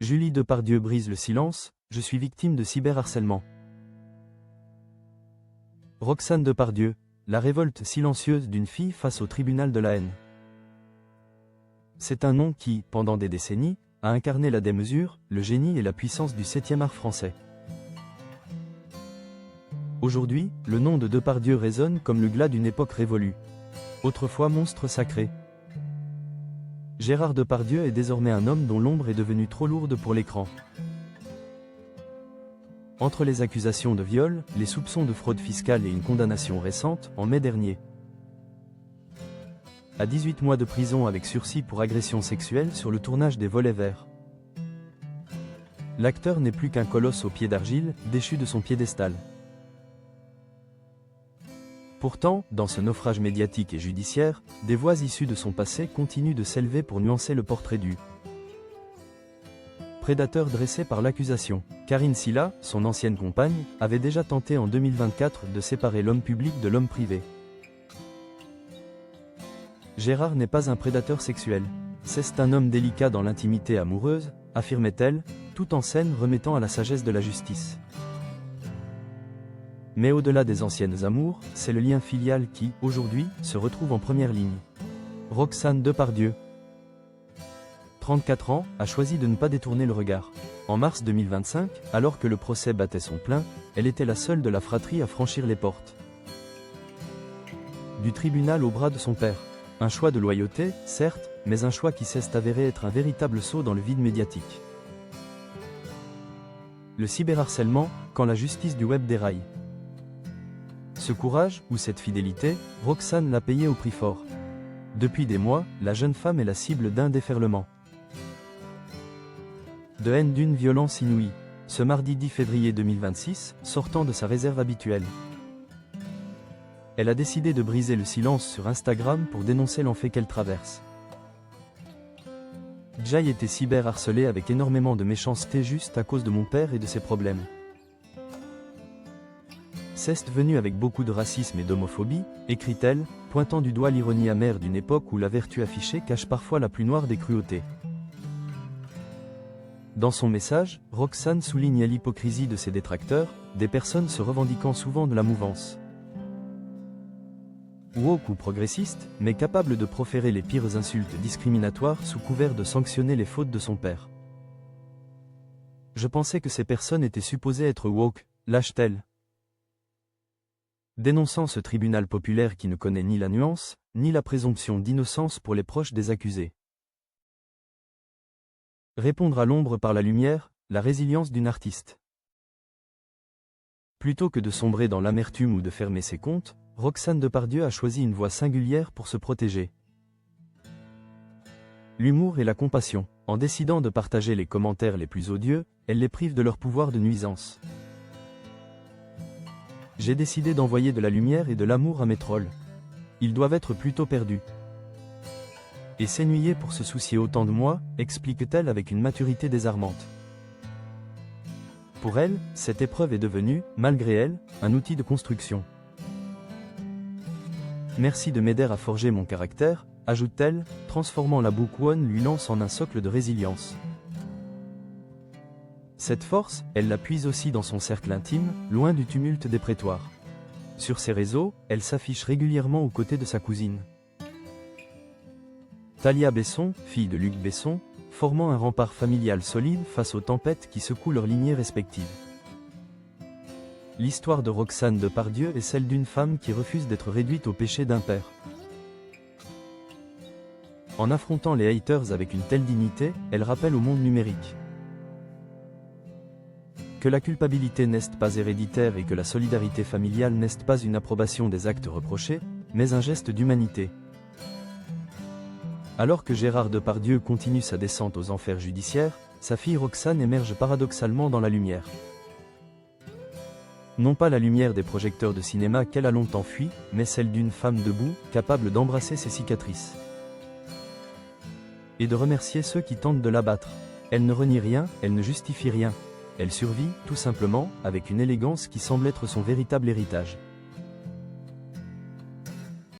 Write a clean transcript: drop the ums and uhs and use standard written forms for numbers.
Julie Depardieu brise le silence, je suis victime de cyberharcèlement. Roxane Depardieu, la révolte silencieuse d'une fille face au tribunal de la haine. C'est un nom qui, pendant des décennies, a incarné la démesure, le génie et la puissance du 7e art français. Aujourd'hui, le nom de Depardieu résonne comme le glas d'une époque révolue. Autrefois monstre sacré. Gérard Depardieu est désormais un homme dont l'ombre est devenue trop lourde pour l'écran. Entre les accusations de viol, les soupçons de fraude fiscale et une condamnation récente, en mai dernier. À 18 mois de prison avec sursis pour agression sexuelle sur le tournage des Volets Verts. L'acteur n'est plus qu'un colosse aux pieds d'argile, déchu de son piédestal. Pourtant, dans ce naufrage médiatique et judiciaire, des voix issues de son passé continuent de s'élever pour nuancer le portrait du prédateur dressé par l'accusation. Karine Silla, son ancienne compagne, avait déjà tenté en 2024 de séparer l'homme public de l'homme privé. Gérard n'est pas un prédateur sexuel. C'est un homme délicat dans l'intimité amoureuse, affirmait-elle, tout en scène remettant à la sagesse de la justice. Mais au-delà des anciennes amours, c'est le lien filial qui, aujourd'hui, se retrouve en première ligne. Roxane Depardieu, 34 ans, a choisi de ne pas détourner le regard. En mars 2025, alors que le procès battait son plein, elle était la seule de la fratrie à franchir les portes du tribunal au bras de son père. Un choix de loyauté, certes, mais un choix qui s'est avéré être un véritable saut dans le vide médiatique. Le cyberharcèlement, quand la justice du web déraille. Ce courage, ou cette fidélité, Roxane l'a payé au prix fort. Depuis des mois, la jeune femme est la cible d'un déferlement de haine, d'une violence inouïe. Ce mardi 10 février 2026, sortant de sa réserve habituelle, elle a décidé de briser le silence sur Instagram pour dénoncer l'enfer qu'elle traverse. J'ai été cyberharcelée avec énormément de méchanceté juste à cause de mon père et de ses problèmes. C'est venu avec beaucoup de racisme et d'homophobie, écrit-elle, pointant du doigt l'ironie amère d'une époque où la vertu affichée cache parfois la plus noire des cruautés. Dans son message, Roxane souligne l'hypocrisie de ses détracteurs, des personnes se revendiquant souvent de la mouvance woke ou progressiste, mais capables de proférer les pires insultes discriminatoires sous couvert de sanctionner les fautes de son père. Je pensais que ces personnes étaient supposées être woke, lâche-t-elle. Dénonçant ce tribunal populaire qui ne connaît ni la nuance, ni la présomption d'innocence pour les proches des accusés. Répondre à l'ombre par la lumière, la résilience d'une artiste. Plutôt que de sombrer dans l'amertume ou de fermer ses comptes, Roxane Depardieu a choisi une voie singulière pour se protéger. L'humour et la compassion. En décidant de partager les commentaires les plus odieux, elle les prive de leur pouvoir de nuisance. J'ai décidé d'envoyer de la lumière et de l'amour à mes trolls. Ils doivent être plutôt perdus. Et s'ennuyer pour se soucier autant de moi, explique-t-elle avec une maturité désarmante. Pour elle, cette épreuve est devenue, malgré elle, un outil de construction. Merci de m'aider à forger mon caractère, ajoute-t-elle, transformant la Book One lui lance en un socle de résilience. Cette force, elle la puise aussi dans son cercle intime, loin du tumulte des prétoires. Sur ses réseaux, elle s'affiche régulièrement aux côtés de sa cousine Thalia Besson, fille de Luc Besson, formant un rempart familial solide face aux tempêtes qui secouent leurs lignées respectives. L'histoire de Roxane Depardieu est celle d'une femme qui refuse d'être réduite au péché d'un père. En affrontant les haters avec une telle dignité, elle rappelle au monde numérique que la culpabilité n'est pas héréditaire et que la solidarité familiale n'est pas une approbation des actes reprochés, mais un geste d'humanité. Alors que Gérard Depardieu continue sa descente aux enfers judiciaires, sa fille Roxane émerge paradoxalement dans la lumière. Non pas la lumière des projecteurs de cinéma qu'elle a longtemps fui, mais celle d'une femme debout, capable d'embrasser ses cicatrices et de remercier ceux qui tentent de l'abattre. Elle ne renie rien, elle ne justifie rien. Elle survit, tout simplement, avec une élégance qui semble être son véritable héritage.